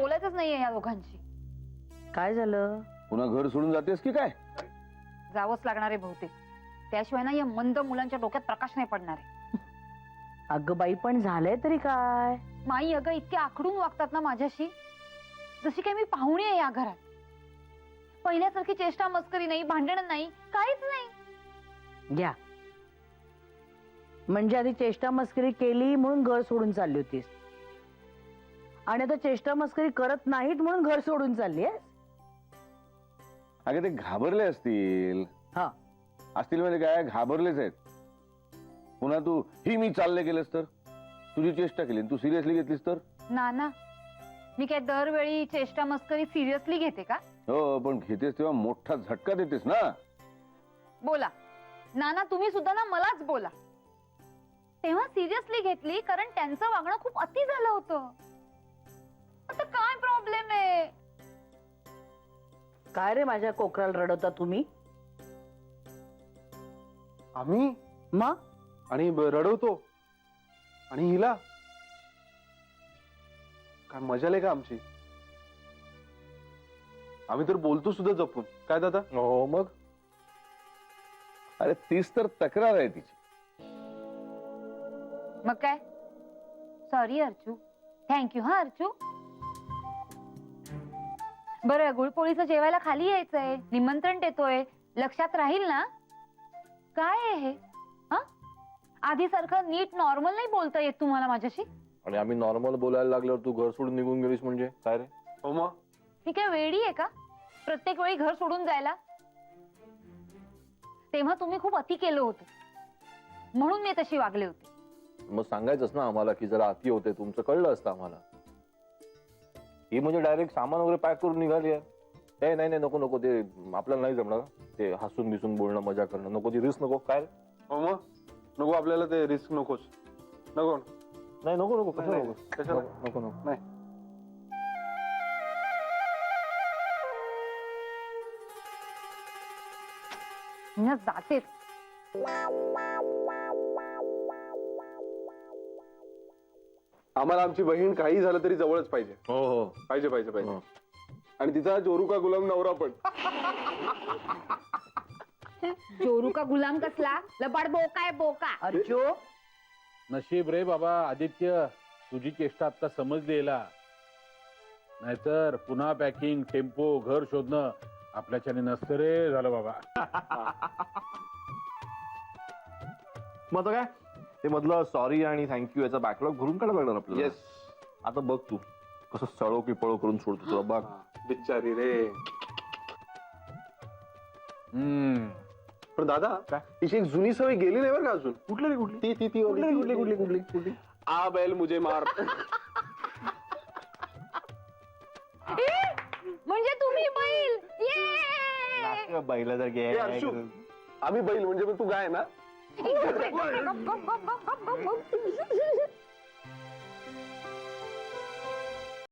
बोलायचंच नाहीये या दोघांशी. काय झालं? पुन्हा घर सोडून जातेस की काय? जावंच लागणार आहे बहुतेक. त्याशिवाय ना या मंद मुलांच्या डोक्यात प्रकाश नाही पडणार आहे. अगं बाई, पण झालंय तरी काय? माई अगं इतके आखडून वागतात ना माझ्याशी, जशी काही मी पाहुणी आहे या घरात. पहिल्यासारखी चेष्टा मस्करी नाही, भांडण नाही, काहीच नाही. घ्या, म्हणजे आधी चेष्टा मस्करी केली म्हणून घर सोडून चालली होतीस, आणि आता चेष्टा मस्करी करत नाहीत म्हणून घर सोडून चालली आहेस? अगे ते घाबरले असतील. हा, असतील म्हणजे काय, घाबरलेच आहेत. पुन्हा तू ही मी चालले गेलेस तर, तुझी चेष्टा केली तू सिरियसली घेतलीस तर? नाना, मी काय दरवेळी चेष्टा मस्करी सिरियसली घेते का? हो, पण घेतेस तेव्हा मोठा झटका देतेस ना. बोला नाना, तुम्ही सुद्धा ना मलाच बोला. तेव्हा सिरियसली घेतली कारण त्यांचं वागणं खूप अति झालं होतं. आता काय प्रॉब्लेम आहे? काय रे माझ्या कोकराला रडवता तुम्ही? आम्ही मग आणि रडवतो आणि हिला काय मजा आली का आमची? आम्ही तर बोलतो सुद्धा जपून. काय दादा? हो मग. अरे तीच तर तक्रार आहे तिची. मग काय? Sorry Archu, thank you. हा अर्चू, बरं गुळपोळीचं जेवायला खाली यायचंय, निमंत्रण देतोय, लक्षात राहील ना? काय आहे हे? हा, आधी सारखं नीट नॉर्मल नाही बोलता येत तुम्हाला माझ्याशी? आणि आम्ही नॉर्मल बोलायला लागल्यावर तू घर सोडून निघून गेलीस म्हणजे काय रे? हो मग. मी काय वेडी आहे का प्रत्येक वेळी घर सोडून जायला? तेव्हा तुम्ही खूप अति केलं होतं म्हणून मी तशी वागले होते. मग सांगायचंच ना आम्हाला की जरा अति होते, तुमचं कळलं असतं आम्हाला. ही म्हणजे डायरेक्ट सामान वगैरे पॅक करून निघाली आहे. ए नाही नाही, नको नको, ते आपल्याला नाही जमणार. ते हसून बिसून बोलणं, मजा करणं नको, ती रिस्क नको. काय हो मग, नको आपल्याला ते रिस्क नकोच. नको नाही, नको नको, कशाला नाही, नको, कशाला? नको नको. नाही. मी जातेच. आम्हाला आमची बहीण काही झालं तरी जवळच पाहिजे. हो हो, पाहिजे पाहिजे पाहिजे. हो. आणि तिचा जोरू का गुलाम नवरा पण. जोरू का गुलाम कसला? लबाड बोका आहे बोका. अर्चू, नशीब रे बाबा आदित्य, तुझी चेष्टा आता समजलेला. नाहीतर पुन्हा पॅकिंग, टेम्पो, घर शोधणं आपल्याच्याने नसतं रे झालं बाबा. मग आता काय, ते मधलं सॉरी आणि थँक्यू याचा बॅकलॉग भरून काढायला लागणार आपल्याला. येस. आता बघ तू कसं सळो की पळो करून सोडतो तुला. बघ बिचारी रे. हम्म, पण दादा, तिची एक जुनी सवय गेली नाही बरं का अजून. कुठली रे, कुठली? ती ती ती कुठली कुठली कुठली कुठली कुठली? आ बैल मुझे मार. म्हणजे तुम्ही बैल? ये! बैला जर ए, अर्शू, आम्ही बैल म्हणजे मग तू गाय ना.